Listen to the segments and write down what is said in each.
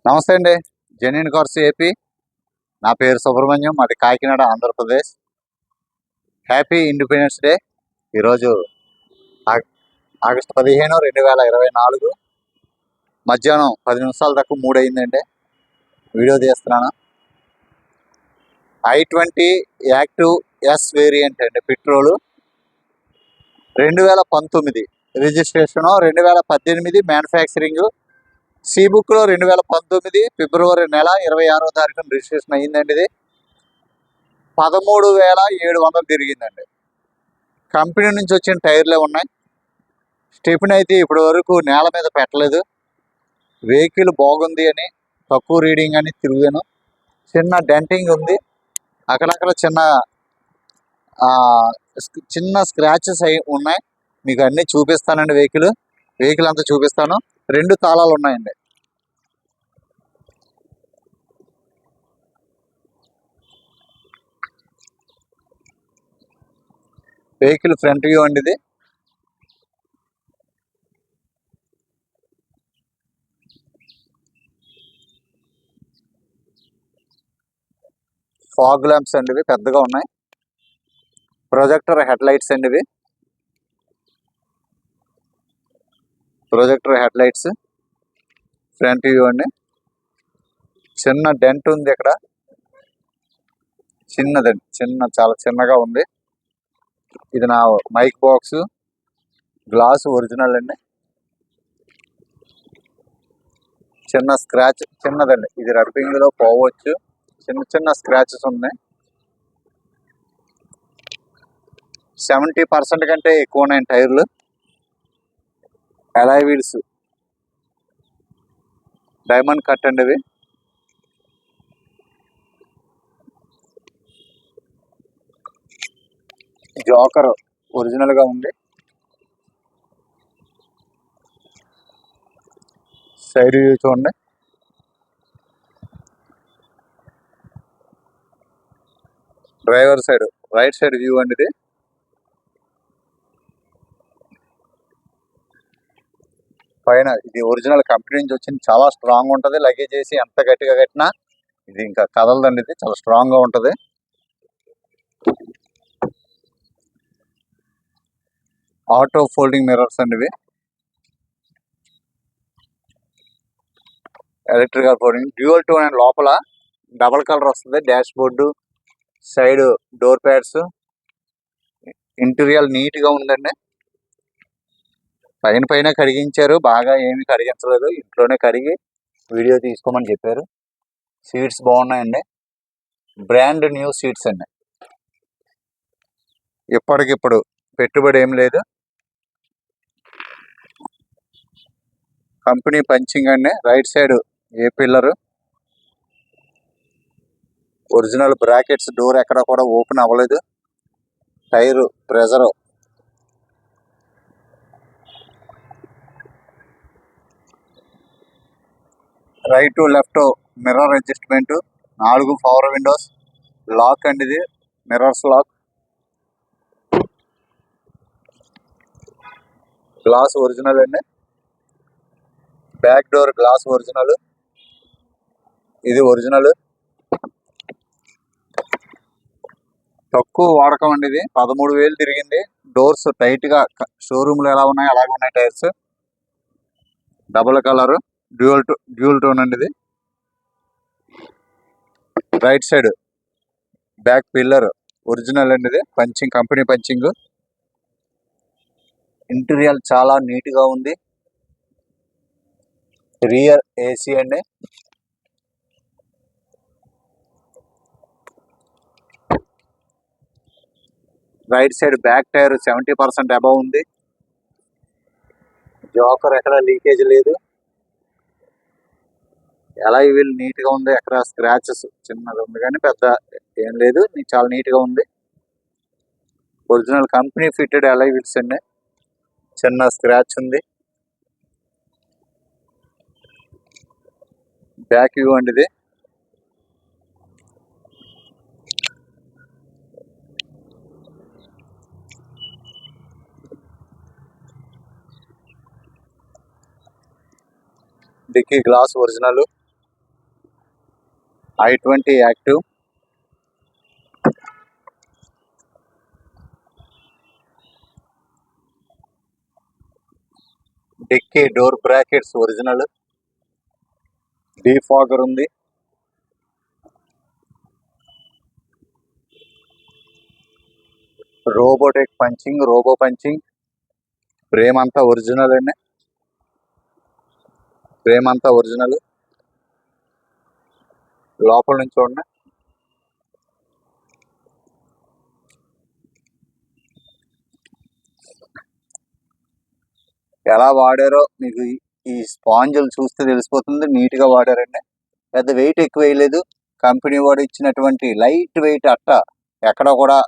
నమస్తే అండి. Genuine cars AP. నా పేరు సుబ్రహ్మణ్యం. మాది Kakinada, Andhra Pradesh. Happy independence day. ఈరోజు ఆగస్టు 15, 2024 మధ్యాహ్నం 10 నిమిషాల దాకా 3 అయిందండి. వీడియో తీస్తున్నాను. i20 యాక్టివ్ ఎస్ వేరియంట్ అండి. Petrol 2019 registration, 2018 manufacturing. సి బుక్లో 2019 ఫిబ్రవరి నెల 26వ తారీఖున రిజిస్ట్రేషన్ అయ్యిందండి. ఇది 13,700 తిరిగిందండి. కంపెనీ నుంచి వచ్చిన టైర్లే ఉన్నాయి. స్టెప్ని అయితే ఇప్పటి వరకు నేల మీద పెట్టలేదు. వెహికల్ బాగుంది అని, తక్కువ రీడింగ్ అని తిరిగాను. చిన్న డెంటింగ్ ఉంది, అక్కడక్కడ చిన్న స్క్రాచెస్ అయి ఉన్నాయి. మీకు అన్నీ చూపిస్తానండి. వెహికల్ అంతా చూపిస్తాను. 2 తాళాలు ఉన్నాయండి. వెహికల్ ఫ్రంట్ వ్యూ అండి. ఇది ఫాగ్ ల్యాంప్స్ అండి, ఇవి పెద్దగా ఉన్నాయి. ప్రొజెక్టర్ హెడ్ లైట్స్ అండి, ఇవి projector head lights front view అండి. చిన్న డెంట్ ఉంది ఇక్కడ, చిన్నదండి, చాలా చిన్నగా ఉంది. ఇది నా మైక్ బాక్స్. గ్లాస్ ఒరిజినల్ అండి. చిన్న స్క్రాచ్, చిన్నదండి. ఇది రబ్బింగ్ లో పోవచ్చు. చిన్న స్క్రాచెస్ ఉన్నాయి. 70% కంటే ఎక్కువ ఉన్నాయి టైర్లు. అలాయ్ వీల్స్ డైమండ్ కట్ అండి. ఇవి జోకర్ ఒరిజినల్ గా ఉంది. సైడ్ వ్యూ చూడండి. Driver side right side view అండి. ఇది పైన ఇది ఒరిజినల్ కంపెనీ నుంచి వచ్చింది. చాలా స్ట్రాంగ్ ఉంటుంది. లగేజ్ చేసి ఎంత గట్టిగా కట్టినా ఇది ఇంకా కదలదండి. ఇది చాలా స్ట్రాంగ్ గా ఉంటుంది. ఆటో ఫోల్డింగ్ మిర్రర్స్ అండి. ఇవి electrical folding, dual tone and లోపల డబల్ కలర్ వస్తుంది. Dashboard, side door pads, interior neat గా ఉందండి. పైన కడిగించారు, బాగా ఏమి కడిగించలేదు. ఇంట్లోనే కడిగి వీడియో తీసుకోమని చెప్పారు. సీట్స్ బాగున్నాయండి. బ్రాండ్ న్యూ సీట్స్ అండి. ఇప్పటికిప్పుడు పెట్టుబడి ఏం లేదు. కంపెనీ పంచింగ్ అండి. Right side A pillar, original brackets, door ఎక్కడ కూడా ఓపెన్ అవ్వలేదు. Tyre pressure, right to left mirror adjustment, 4 power windows, lock అండి. ఇది మిర్రర్స్ లాక్. గ్లాస్ ఒరిజినల్ అండి. Back door glass original. ఇది ఒరిజినల్. తక్కువ వాడకం అండి. ఇది 13,000 తిరిగింది. డోర్స్ టైట్ గా షోరూమ్ లో ఎలా ఉన్నాయి అలాగే ఉన్నాయి. Tyres double colour, dual tone అండి. ఇది right side back pillar original అండి. ఇది పంచింగ్, కంపెనీ పంచింగ్. ఇంటీరియర్ చాలా నీట్ గా ఉంది. రియర్ ఏసీ అండి. Right side back tyre 70% above ఉంది. జోకర్ ఎక్కడ లీకేజ్ లేదు. అలాయ్ వీల్ నీట్ గా ఉంది. ఎక్కడ స్క్రాచెస్ చిన్నది ఉంది కానీ పెద్ద ఏం లేదు. చాలా నీట్ గా ఉంది. Original company fitted alloy wheels అండి. చిన్న స్క్రాచ్ ఉంది. బ్యాక్ వ్యూ అండి. ఇది dickey glass original. i20 active, dickey door brackets original, defogger ఉంది, robotic punching, robo punching, frame అంతా ఒరిజినల్ అండి, ఫ్రేమ్ అంతా ఒరిజినల్. లోపల నుంచి చూడండి, ఎలా వాడారో మీకు ఈ స్పాంజులు చూస్తే తెలిసిపోతుంది. నీట్గా వాడారండి, పెద్ద వెయిట్ ఎక్కువ వేయలేదు. కంపెనీ వాడు ఇచ్చినటువంటి లైట్ వెయిట్ అట్ట, ఎక్కడ కూడా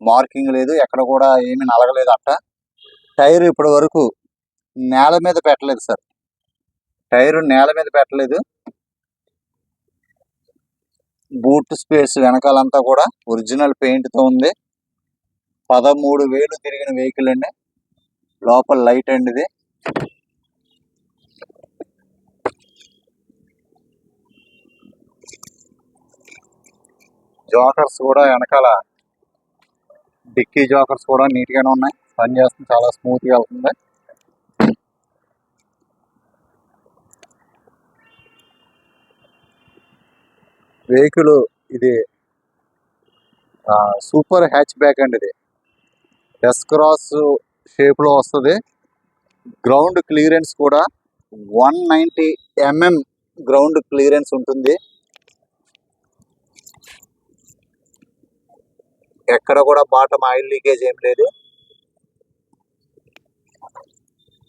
మార్కింగ్ లేదు, ఎక్కడ కూడా ఏమీ నలగలేదు అట్ట. టైర్ ఇప్పటి వరకు నేల మీద పెట్టలేదు సార్, టైరు నేల మీద పెట్టలేదు. బూట్ స్పేస్ వెనకాలంతా కూడా ఒరిజినల్ పెయింట్తో ఉంది. 13,000 తిరిగిన వెహికల్ అండి. లోపల లైట్ అండి ఇది. జోకర్స్ కూడా వెనకాల డిక్కీ జోకర్స్ కూడా నీట్గానే ఉన్నాయి, పని చేస్తుంది, చాలా స్మూత్గా అవుతుంది. వెహికల్ ఇది సూపర్ హ్యాచ్ బ్యాక్ అండి. ఇది ఎస్ క్రాస్ షేప్లో వస్తుంది. గ్రౌండ్ క్లియరెన్స్ కూడా 190 mm గ్రౌండ్ క్లియరెన్స్ ఉంటుంది. ఎక్కడ కూడా బాటమ్ ఆయిల్ లీకేజ్ ఏం లేదు.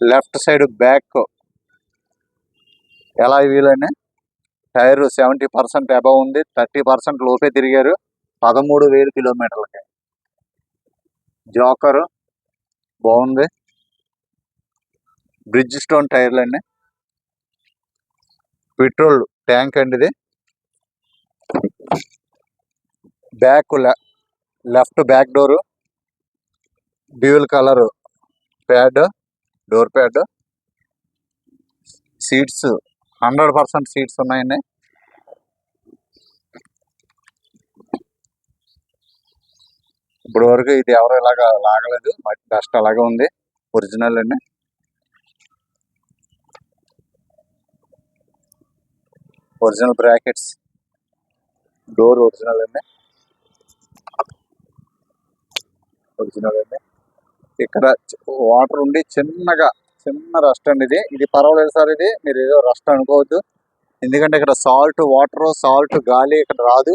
లెఫ్ట్ సైడ్ బ్యాక్ ఎలా వీలని టైర్ 70% అబవ్ ఉంది, 30% లోపే తిరిగారు 13,000 కిలోమీటర్లకి. జోకర్ బాగుంది, బ్రిడ్జ్ స్టోన్ టైర్లు అండి, పెట్రోల్ ట్యాంక్ అండి ఇది. Back left back door, dual colour pad, door pad, seats 100% seats ఉన్నాయండి. ఇప్పుడు వరకు ఇది ఎవరు ఇలాగా లాగలేదు, డస్ట్ అలాగే ఉంది, ఒరిజినల్ అండి. ఒరిజినల్ బ్రాకెట్స్, డోర్ ఒరిజినల్ అండి, ఒరిజినల్ అండి. ఇక్కడ వాటర్ ఉండి చిన్న రస్ట్ అండి ఇది. ఇది పర్వాలేదు సార్, ఇది మీరు ఏదో రస్ట్ అనుకోవద్దు, ఎందుకంటే ఇక్కడ సాల్ట్ వాటర్, సాల్ట్ గాలి ఇక్కడ రాదు.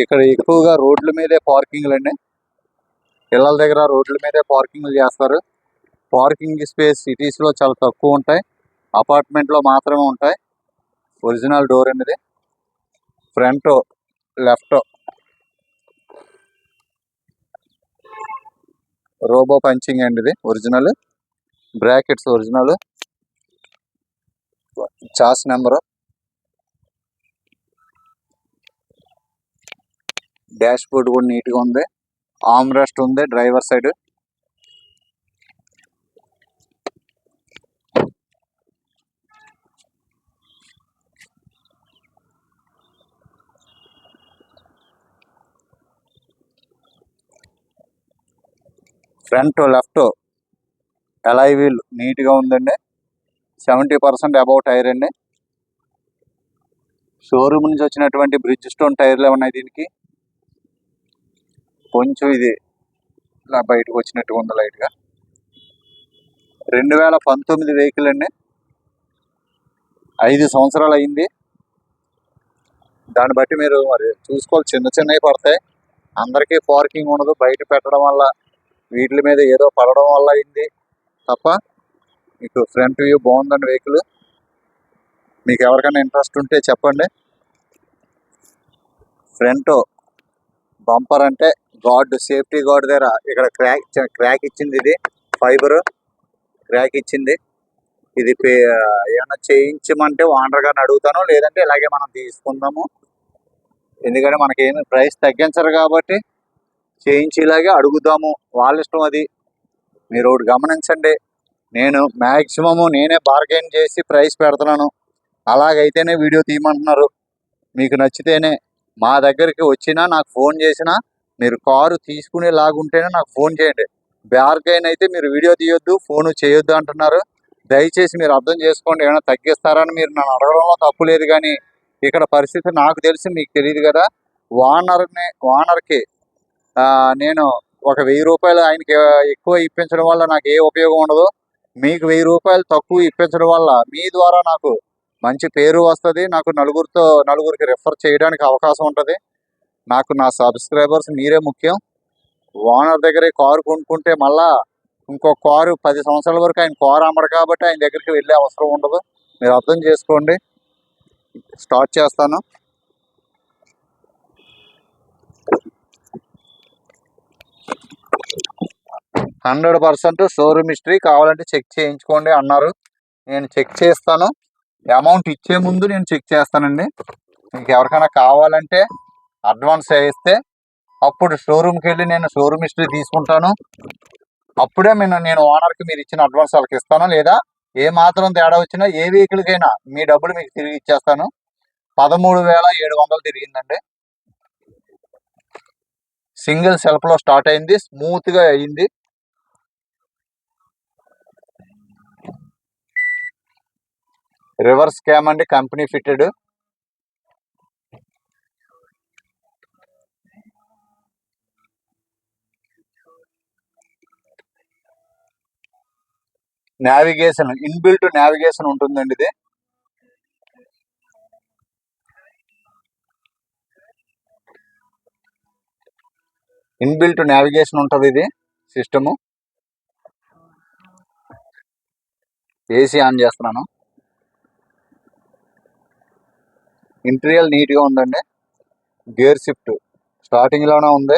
ఇక్కడ ఎక్కువగా రోడ్ల మీదే పార్కింగ్లు అండి, పిల్లల దగ్గర రోడ్ల మీదే పార్కింగ్లు చేస్తారు. పార్కింగ్ స్పేస్ సిటీస్లో చాలా తక్కువ ఉంటాయి, అపార్ట్మెంట్లో మాత్రమే ఉంటాయి. ఒరిజినల్ డోర్ అనేది. ఫ్రంట్ లెఫ్ట్ రోబో పంచింగ్ అండి ఇది, original. Brackets original, chassis number, dashboard కూడా నీట్గా ఉంది, ఆర్మ్ రెస్ట్ ఉంది driver side. Front left alloy wheel నీట్గా ఉందండి, 70% అబౌవ్ టైర్ అండి. షోరూమ్ నుంచి వచ్చినటువంటి బ్రిడ్జ్ స్టోన్ టైర్లే ఉన్నాయి దీనికి. కొంచెం ఇది ఇలా బయటకు వచ్చినట్టుగా ఉంది లైట్గా. 2019 వెహికల్ అండి, 5 సంవత్సరాలు అయింది. దాన్ని బట్టి మీరు మరి చూసుకోవాలి, చిన్నవి పడతాయి. అందరికీ పార్కింగ్ ఉండదు, బయట పెట్టడం వల్ల వీటి మీద ఏదో పడడం వల్ల అయింది తప్ప మీకు ఫ్రంట్ వ్యూ బాగుందండి వెహికల్. మీకు ఎవరికైనా ఇంట్రెస్ట్ ఉంటే చెప్పండి. ఫ్రంట్ బంపర్ అంటే గార్డ్, సేఫ్టీ గార్డ్ దగ్గర ఇక్కడ క్రాక్ ఇచ్చింది, ఇది ఫైబర్ క్రాక్ ఇచ్చింది. ఇది ఏమైనా చేయించమంటే ఓనర్ గారిని అడుగుతాను, లేదంటే ఇలాగే మనం తీసుకుందాము, ఎందుకంటే మనకేమి ప్రైస్ తగ్గించరు కాబట్టి చేయించేలాగే అడుగుదాము, వాళ్ళ ఇష్టం అది. మీరు ఒకటి గమనించండి, నేను మ్యాక్సిమము నేనే బార్గెన్ చేసి ప్రైస్ పెడుతున్నాను. అలాగైతేనే వీడియో తీయమంటున్నారు. మీకు నచ్చితేనే మా దగ్గరికి వచ్చినా నాకు ఫోన్ చేసినా మీరు కారు తీసుకునేలాగుంటేనే నాకు ఫోన్ చేయండి. బ్యార్గైన్ అయితే మీరు వీడియో తీయొద్దు, ఫోను చేయొద్దు అంటున్నారు. దయచేసి మీరు అర్థం చేసుకోండి. ఏమైనా తగ్గిస్తారని మీరు నన్ను అడగడంలో తప్పు లేదు, కానీ ఇక్కడ పరిస్థితి నాకు తెలిసి మీకు తెలియదు కదా. ఓనర్కి నేను ఒక 1000 రూపాయలు ఆయనకి ఎక్కువ ఇప్పించడం వల్ల నాకు ఏ ఉపయోగం ఉండదు. మీకు 1000 రూపాయలు తక్కువ ఇప్పించడం వల్ల మీ ద్వారా నాకు మంచి పేరు వస్తుంది. నాకు నలుగురికి రిఫర్ చేయడానికి అవకాశం ఉంటుంది. నాకు నా సబ్స్క్రైబర్స్ మీరే ముఖ్యం. ఓనర్ దగ్గరే కారు కొనుక్కుంటే మళ్ళా ఇంకో కారు 10 సంవత్సరాల వరకు ఆయన కారు అమ్మడు కాబట్టి ఆయన దగ్గరికి వెళ్ళే అవసరం ఉండదు. మీరు అర్థం చేసుకోండి. స్టార్ట్ చేస్తాను. %100 షోరూమ్ హిస్టరీ కావాలంటే చెక్ చేయించుకోండి అన్నారు. నేను చెక్ చేస్తాను. అమౌంట్ ఇచ్చే ముందు నేను చెక్ చేస్తానండి. మీకు ఎవరికైనా కావాలంటే అడ్వాన్స్ వేస్తే అప్పుడు షోరూమ్కి వెళ్ళి నేను షోరూమ్ హిస్టరీ తీసుకుంటాను. అప్పుడే నేను ఓనర్కి మీరు ఇచ్చిన అడ్వాన్స్ వాళ్ళకి ఇస్తాను. లేదా ఏ మాత్రం తేడా వచ్చినా ఏ వెహికల్కైనా మీ డబ్బులు మీకు తిరిగి ఇచ్చేస్తాను. 13,700 తిరిగిందండి. సింగిల్ సెల్ఫ్లో స్టార్ట్ అయింది, స్మూత్గా అయింది. రివర్స్ క్యామ్ అండి, company fitted. Navigation, inbuilt navigation ఉంటుందండి. ఇది ఇన్బిల్ట్ నావిగేషన్ ఉంటుంది. ఇది సిస్టము. ఏసీ ఆన్ చేస్తున్నాను. ఇంటీరియర్ నీట్గా ఉందండి. గేర్ షిఫ్ట్ స్టార్టింగ్లోనే ఉంది.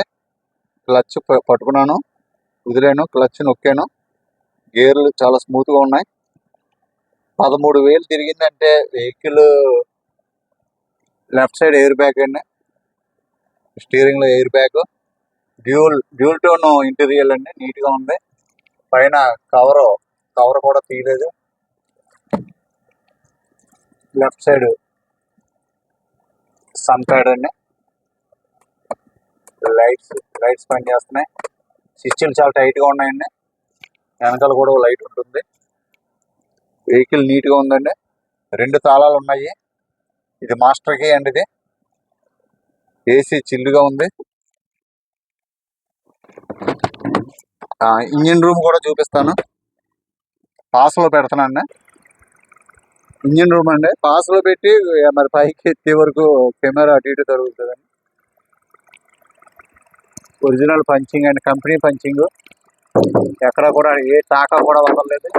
క్లచ్ పట్టుకున్నాను, వదిలేను, క్లచ్ నొక్కాను. గేర్లు చాలా స్మూత్గా ఉన్నాయి. 13,000 తిరిగిందంటే vehicle left side air bag అండి, స్టీరింగ్లో air bag, dual tone interior అండి, నీట్గా ఉంది. పైన కవర్ కూడా తీయలేదు. లెఫ్ట్ సైడ్ సన్ ప్యాడ్ అండి. లైట్స్ పని చేస్తున్నాయి. స్విచ్లు చాలా టైట్గా ఉన్నాయండి. వెనకాల కూడా లైట్ ఉంటుంది. వెహికల్ నీట్గా ఉందండి. 2 తాళాలు ఉన్నాయి. ఇది మాస్టర్ కీ అండి. ఇది ఏసీ చిల్లుగా ఉంది. ఇంజిన్ రూమ్ కూడా చూపిస్తాను. పాస్లో పెడతానండి. ఇంజిన్ రూమ్ అండి, పాస్లో పెట్టి మరి పైకి ఎత్తే వరకు కెమెరా అటు ఇటు జరుగుతుందండి. ఒరిజినల్ పంచింగ్ అండి, కంపెనీ పంచింగ్. ఎక్కడ కూడా ఏ టాకా కూడా వదలలేదు.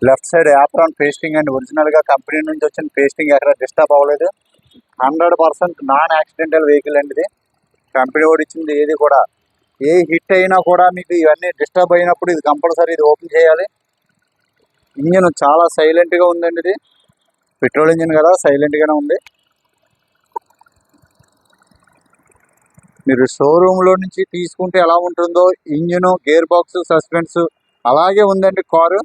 లెఫ్ట్ సైడ్ యాప్రాన్ పేస్టింగ్ అండి, ఒరిజినల్ గా కంపెనీ నుంచి వచ్చిన పేస్టింగ్, ఎక్కడ డిస్టర్బ్ అవ్వలేదు. 100% నాన్ యాక్సిడెంటల్ వెహికల్ అండి. ఇది కంపెనీ వాడు ఇచ్చింది. ఏది కూడా ఏ హిట్ అయినా కూడా మీకు ఇవన్నీ డిస్టర్బ్ అయినప్పుడు ఇది కంపల్సరీ ఇది ఓపెన్ చేయాలి. ఇంజిన్ చాలా సైలెంట్ గా ఉందండి. ఇది పెట్రోల్ ఇంజిన్ కదా, సైలెంట్ గానే ఉంది. మీరు షోరూమ్ లో నుంచి తీసుకుంటే ఎలా ఉంటుందో ఇంజిన్, గేర్ బాక్స్, సస్పెన్స్ అలాగే ఉందండి. కారు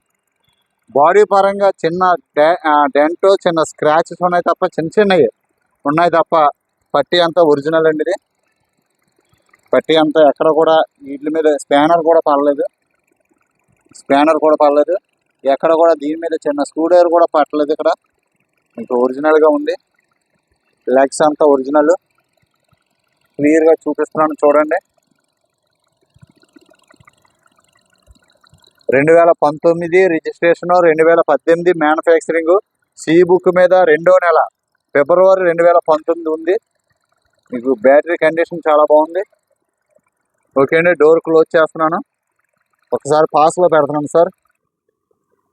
బాడీ పరంగా చిన్న డెంట్, చిన్న స్క్రాచెస్ ఉన్నాయి తప్ప, చిన్నవి ఉన్నాయి తప్ప పట్టి అంతా ఒరిజినల్ అండి. ఇది పట్టి అంతా ఎక్కడ కూడా వీటి మీద స్పానర్ కూడా పడలేదు. ఎక్కడ కూడా దీని మీద చిన్న స్క్రూ డ్రైవర్ కూడా పట్టలేదు. ఇక్కడ మీకు ఒరిజినల్గా ఉంది. లెగ్స్ అంతా ఒరిజినల్. క్లియర్గా చూపిస్తున్నాను చూడండి. 2019 రిజిస్ట్రేషన్, 2018 మ్యానుఫ్యాక్చరింగ్. సి బుక్ మీద 2వ నెల ఫిబ్రవరి 2019 ఉంది. మీకు బ్యాటరీ కండిషన్ చాలా బాగుంది. ఓకే అండి, డోర్ క్లోజ్ చేస్తున్నాను. ఒకసారి పాస్లో పెడుతున్నాను సార్.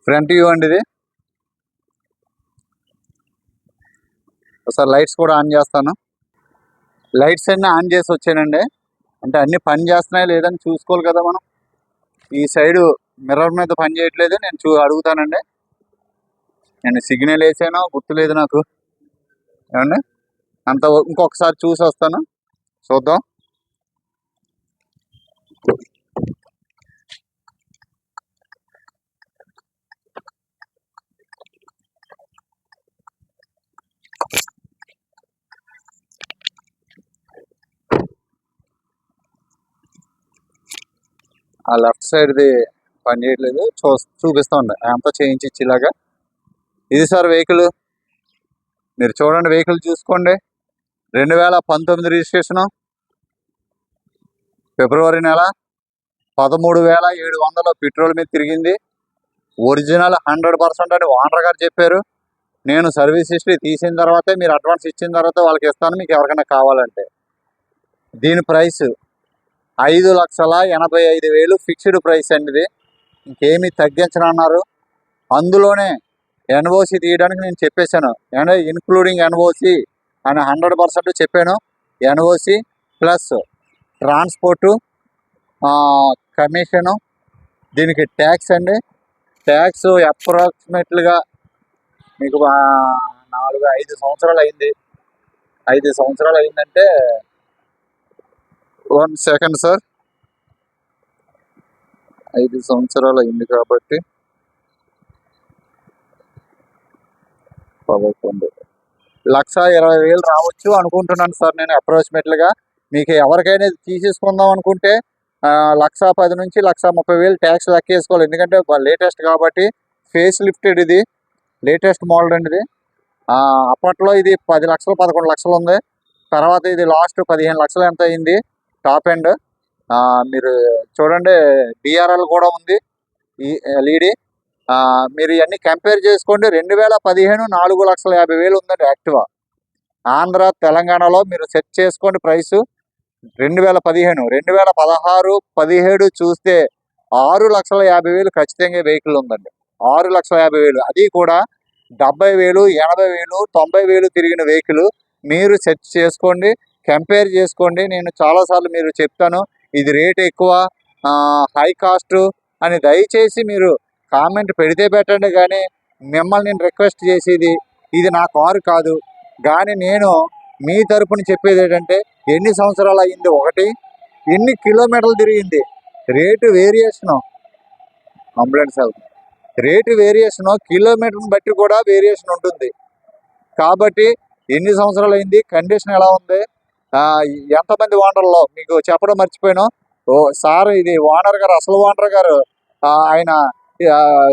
ఫ్రంట్ వ్యూ అండి ఇది. ఒకసారి లైట్స్ కూడా ఆన్ చేస్తాను. లైట్స్ అన్నీ ఆన్ చేసి వచ్చానండి. అంటే అన్ని పని చేస్తున్నాయి లేదని చూసుకోవాలి కదా మనం. ఈ సైడు మిర్రర్ మీద పని చేయట్లేదు. నేను అడుగుతానండి. నేను సిగ్నల్ వేసానో గుర్తులేదు నాకు. ఏమండి అంత ఇంకొకసారి చూసి వస్తాను, చూద్దాం. ఆ లెఫ్ట్ సైడ్ది పని చేయట్లేదు, చూపిస్తా ఉండే అంతా చేయించి ఇచ్చేలాగా. ఇది సార్ వెహికల్, మీరు చూడండి, వెహికల్ చూసుకోండి. 2019 రిజిస్ట్రేషను, ఫిబ్రవరి నెల, 13,700 పెట్రోల్ మీద తిరిగింది. ఒరిజినల్ 100% అని ఓనర్ గారు చెప్పారు. నేను సర్వీస్ హిస్టరీ తీసిన తర్వాతే, మీరు అడ్వాన్స్ ఇచ్చిన తర్వాత వాళ్ళకి ఇస్తాను, మీకు ఎవరికైనా కావాలంటే. దీని ప్రైస్ 5,85,000 ఫిక్స్డ్ ప్రైస్ అండి. ఇది ఇంకేమీ తగ్గించనన్నారు. అందులోనే ఎన్ఓసి తీయడానికి నేను చెప్పేశాను, అంటే ఇన్క్లూడింగ్ ఎన్ఓసి అని 100% చెప్పాను. ఎన్ఓసి ప్లస్ ట్రాన్స్పోర్టు, కమిషను, దీనికి ట్యాక్స్ అండి. ట్యాక్స్ అప్రాక్సిమేట్లీగా మీకు 4-5 సంవత్సరాలు అయింది. 5 సంవత్సరాలు అయిందంటే 1 సెకండ్ సార్, 5 సంవత్సరాలు అయింది కాబట్టి 1,20,000 రావచ్చు అనుకుంటున్నాను సార్ నేను అప్రాక్సిమేట్లీగా. మీకు ఎవరికైనా తీసేసుకుందాం అనుకుంటే 1,10,000 నుంచి 1,30,000 ట్యాక్స్ లెక్కేసుకోవాలి. ఎందుకంటే లేటెస్ట్ కాబట్టి, ఫేస్ లిఫ్టెడ్, ఇది లేటెస్ట్ మోడల్ అండి. ఇది అప్పట్లో ఇది 10 లక్షలు 11 లక్షలు ఉంది. తర్వాత ఇది లాస్ట్ 15 లక్షలు ఎంత అయింది టాప్ ఎండ్. మీరు చూడండి, డిఆర్ఎల్ కూడా ఉంది, ఈ ఎల్ఈడి. మీరు ఇవన్నీ కంపేర్ చేసుకోండి. 2015 4,50,000 ఉందండి యాక్టివా. ఆంధ్ర తెలంగాణలో మీరు సెట్ చేసుకోండి ప్రైసు. 2015, 2016, 17 చూస్తే 6,50,000 ఖచ్చితంగా వెహికల్ ఉందండి. 6,50,000, అది కూడా 70,000, 80,000, 90,000 తిరిగిన వెహికల్. మీరు సెట్ చేసుకోండి, కంపేర్ చేసుకోండి. నేను చాలాసార్లు మీరు చెప్తాను, ఇది రేట్ ఎక్కువ, హై కాస్ట్ అని. దయచేసి మీరు కామెంట్ పెడితే పెట్టండి, కానీ మిమ్మల్ని నేను రిక్వెస్ట్ చేసేది, ఇది నా కారు కాదు. కానీ నేను మీ తరపున చెప్పేది ఏంటంటే, ఎన్ని సంవత్సరాలు అయ్యింది ఒకటి, ఎన్ని కిలోమీటర్లు తిరిగింది, rate variation, ambulance rate variation, కిలోమీటర్ని బట్టి కూడా వేరియేషన్ ఉంటుంది. కాబట్టి ఎన్ని సంవత్సరాలు అయింది, కండిషన్ ఎలా ఉంది, ఎంతమంది ఓనర్లో మీకు చెప్పడం మర్చిపోయాను. సార్, ఇది ఓనర్ గారు, అసలు ఓనర్ గారు, ఆయన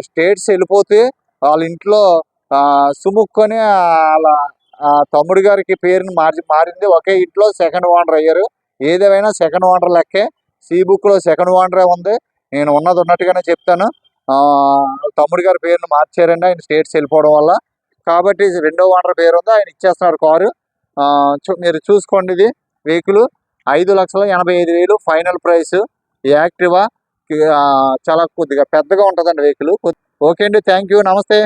స్టేట్స్ వెళ్ళిపోతే వాళ్ళ ఇంట్లో సుముక్కొని వాళ్ళ తమ్ముడు గారికి పేరుని మారింది. ఒకే ఇంట్లో సెకండ్ ఓనర్ అయ్యారు. ఏదేమైనా సెకండ్ ఓనర్ లెక్కే. సి బుక్లో సెకండ్ ఓనరే ఉంది. నేను ఉన్నది ఉన్నట్టుగానే చెప్తాను. తమ్ముడు గారి పేరును మార్చారండి ఆయన స్టేట్స్ వెళ్ళిపోవడం వల్ల. కాబట్టి రెండో ఓనర్ పేరు ఉంది, ఆయన ఇచ్చేస్తున్నారు కారు. మీరు చూసుకోండి, ఇది వెహికల్ 5,85,000 ఫైనల్ ప్రైస్. యాక్టివా చాలా కొద్దిగా పెద్దగా ఉంటుందండి వెహికల్. ఓకే అండి, థ్యాంక్ యూ, నమస్తే.